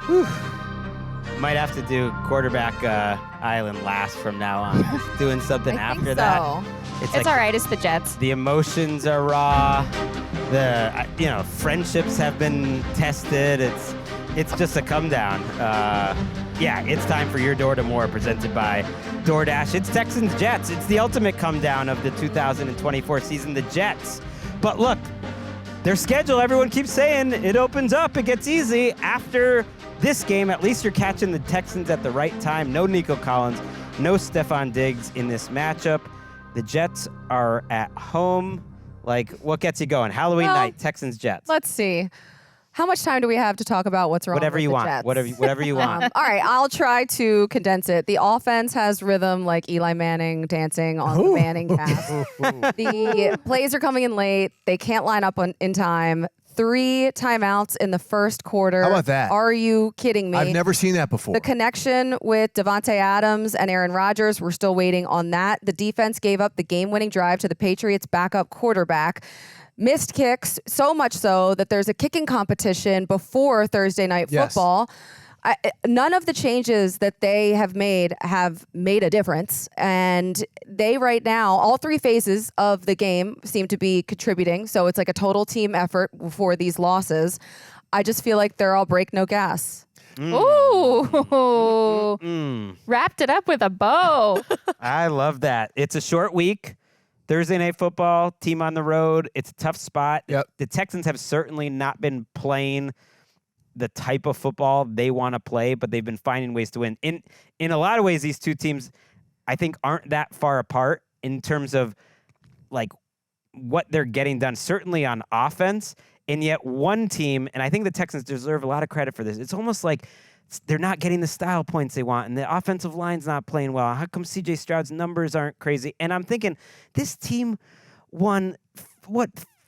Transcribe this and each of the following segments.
Whew. Might have to do quarterback island last from now on. Doing something after that. It's like, all right. It's the Jets. The emotions are raw. The friendships have been tested. It's just a come down. It's time for Your Door to More, presented by DoorDash. It's Texans-Jets. It's the ultimate come down of the 2024 season. The Jets. But look, their schedule, everyone keeps saying it opens up. It gets easy after this game. At least you're catching the Texans at the right time. No Nico Collins, no Stephon Diggs in this matchup. The Jets are at home. Like, what gets you going? Halloween night, Texans-Jets. Let's see. How much time do we have to talk about what's wrong with the Jets? Whatever you want. All right, I'll try to condense it. The offense has rhythm like Eli Manning dancing on the Manning cast. The plays are coming in late. They can't line up in time. 3 timeouts in the first quarter. How about that? Are you kidding me? I've never seen that before. The connection with Davante Adams and Aaron Rodgers, we're still waiting on that. The defense gave up the game-winning drive to the Patriots' backup quarterback. Missed kicks, so much so that there's a kicking competition before Thursday Night Football. None of the changes that they have made a difference. And they right now, all 3 phases of the game seem to be contributing. So it's like a total team effort for these losses. I just feel like they're all break, no gas. Ooh. Wrapped it up with a bow. I love that. It's a short week. Thursday Night Football, team on the road. It's a tough spot. Yep. The Texans have certainly not been playing the type of football they want to play, but they've been finding ways to win. In a lot of ways, these two teams, I think, aren't that far apart in terms of like what they're getting done, certainly on offense. And yet one team, and I think the Texans deserve a lot of credit for this, it's almost like they're not getting the style points they want, and the offensive line's not playing well. How come C.J. Stroud's numbers aren't crazy? And I'm thinking, this team won,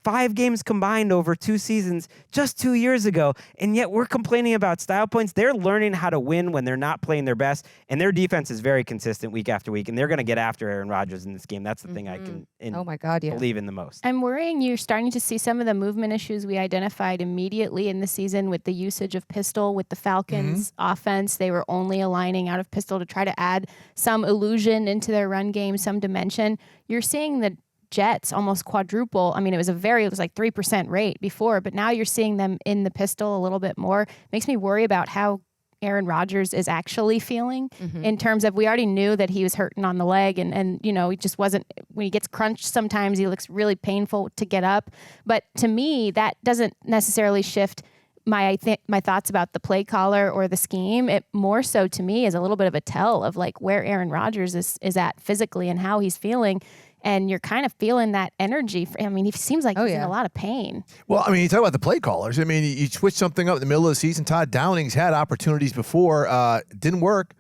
5 games combined over 2 seasons just 2 years ago, and yet we're complaining about style points. They're learning how to win when they're not playing their best, and their defense is very consistent week after week, and they're going to get after Aaron Rodgers in this game. That's the thing I can believe in the most. I'm worrying you're starting to see some of the movement issues we identified immediately in the season with the usage of pistol with the Falcons offense. They were only aligning out of pistol to try to add some illusion into their run game, some dimension. You're seeing the Jets almost quadruple. I mean, it was like 3% rate before, but now you're seeing them in the pistol a little bit more. Makes me worry about how Aaron Rodgers is actually feeling in terms of, we already knew that he was hurting on the leg and he just wasn't, when he gets crunched sometimes he looks really painful to get up. But to me, that doesn't necessarily shift my thoughts about the play caller or the scheme. It more so to me is a little bit of a tell of like where Aaron Rodgers is at physically and how he's feeling. And you're kind of feeling that energy. He seems like he's in a lot of pain. Well, you talk about the play callers. You switch something up in the middle of the season. Todd Downing's had opportunities before. Didn't work,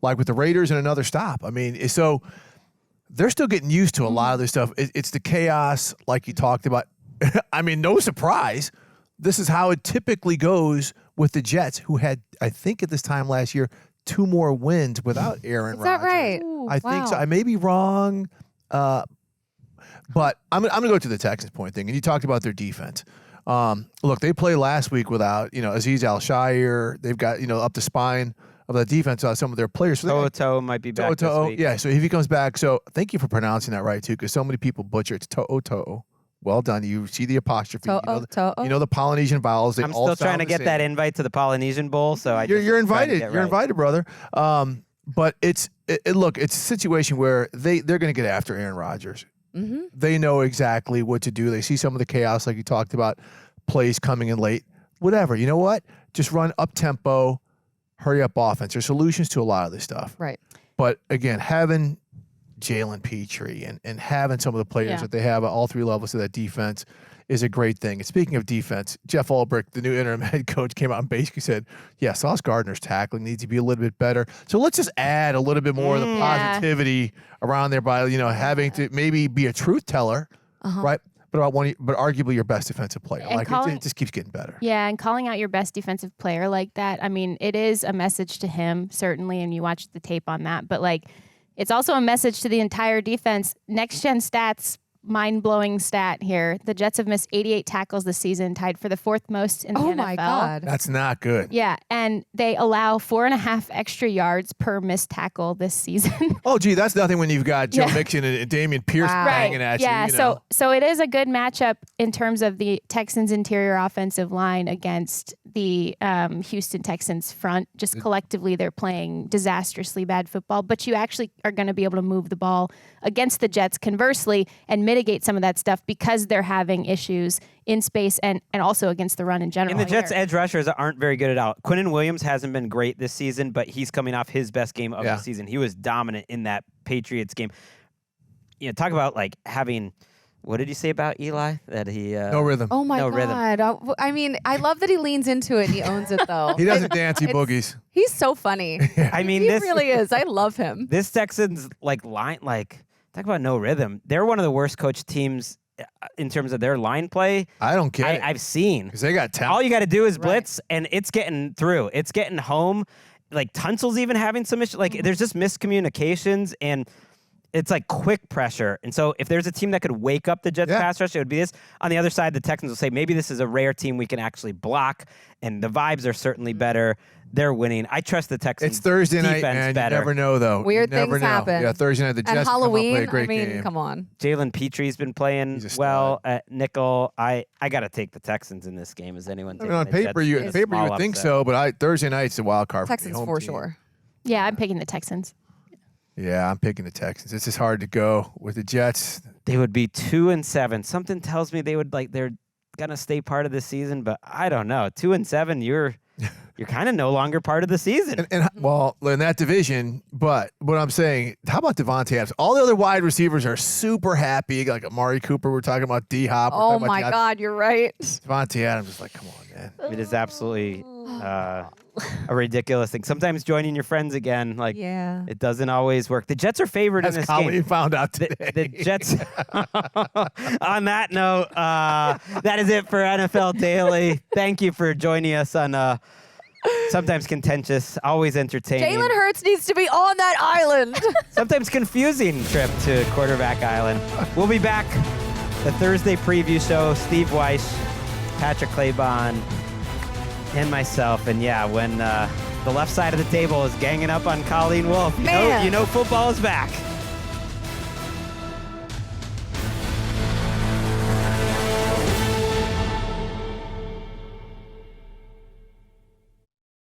like with the Raiders and another stop. So they're still getting used to a lot of this stuff. It's the chaos, like you talked about. No surprise. This is how it typically goes with the Jets, who had, I think at this time last year, 2 more wins without Aaron Rodgers. Is that right? Ooh, I think so. I may be wrong. But I'm going to go to the Texans point thing. And you talked about their defense. Look, they played last week without, Azeez Al-Shire. They've got, up the spine of the defense some of their players. So To'o might be back this week. Yeah, so if he comes back. So thank you for pronouncing that right, too, because so many people butcher it. It's To'o. Well done. You see the apostrophe. To'o. You know the Polynesian vowels. I'm still trying to get that invite to the Polynesian Bowl. So you're invited. You're invited, brother. But it's a situation where they're going to get after Aaron Rodgers. They know exactly what to do. They see some of the chaos, like you talked about, plays coming in late. Whatever. You know what? Just run up tempo, hurry up offense. There's solutions to a lot of this stuff. Right. But again, having Jalen Petrie and having some of the players that they have at all 3 levels of that defense is a great thing. And speaking of defense, Jeff Ulbrich, the new interim head coach, came out and basically said, Sauce Gardner's tackling needs to be a little bit better. So let's just add a little bit more of the positivity around there by, having to maybe be a truth teller, right? But arguably your best defensive player. It just keeps getting better. Yeah, and calling out your best defensive player like that, it is a message to him, certainly, and you watch the tape on that. But, it's also a message to the entire defense. Next-gen stats mind-blowing stat here. The Jets have missed 88 tackles this season, tied for the 4th most in the NFL. Oh my God. That's not good. Yeah, and they allow 4.5 extra yards per missed tackle this season. Oh, gee, that's nothing when you've got Joe Mixon and Damian Pierce Wow. banging at yeah, you. know. So it is a good matchup in terms of the Texans' interior offensive line against the Houston Texans front. Just collectively, they're playing disastrously bad football, but you actually are going to be able to move the ball against the Jets conversely and mitigate some of that stuff because they're having issues in space and also against the run in general. And the Jets' edge rushers aren't very good at all. Quinnen Williams hasn't been great this season, but he's coming off his best game of the season. He was dominant in that Patriots game. You know, talk about like having. What did you say about Eli? That he no rhythm. Oh my No God. rhythm. I mean, I love that he leans into it and he owns it though. He doesn't dance, he boogies. He's so funny. I mean, He this really is. I love him. this Texans line talk about no rhythm. They're one of the worst coached teams in terms of their line play I don't get it. I've seen. Because they got talent. All you got to do is Right. blitz, and it's getting through. It's getting home. Like Tunsil's even having some issues. Like there's just miscommunications, and it's like quick pressure. And so if there's a team that could wake up the Jets pass rush, it would be this. On the other side, the Texans will say, maybe this is a rare team we can actually block, and the vibes are certainly better. They're winning. I trust the Texans. It's Thursday night, defense man. better. You never know, though. Weird you never things know. happen. Yeah, Thursday night, the Jets And come out and play Halloween, a great I mean, game. come on. Jalen Petrie's been playing He's a well stud. at nickel. I got to take the Texans in this game. Is anyone I taking mean, on the paper, Jets? you It's a would small think upset. so, but Thursday night's a wild card Texans for me. for Home team. sure. Yeah, I'm picking the Texans. Yeah, I'm picking the Texans. It's just hard to go with the Jets. They would be 2-7. Something tells me they're gonna stay part of the season, but I don't know. 2-7, you're kind of no longer part of the season. And well, in that division, but what I'm saying, how about Devontae Adams? All the other wide receivers are super happy, like Amari Cooper. We're talking about D-Hop. Oh my God, you're right. Devontae Adams is like, come on, man. It is absolutely a ridiculous thing. Sometimes joining your friends again, like Yeah. it doesn't always work. The Jets are favored in As this Colleen game. found out today. The Jets. On that note, that is it for NFL Daily. Thank you for joining us on sometimes contentious, always entertaining, Jalen Hurts needs to be on that island. sometimes confusing trip to Quarterback Island. We'll be back. The Thursday preview show. Steve Weiss, Patrick Claybon, and myself. And yeah, when the left side of the table is ganging up on Colleen Wolfe, Man. you know football is back.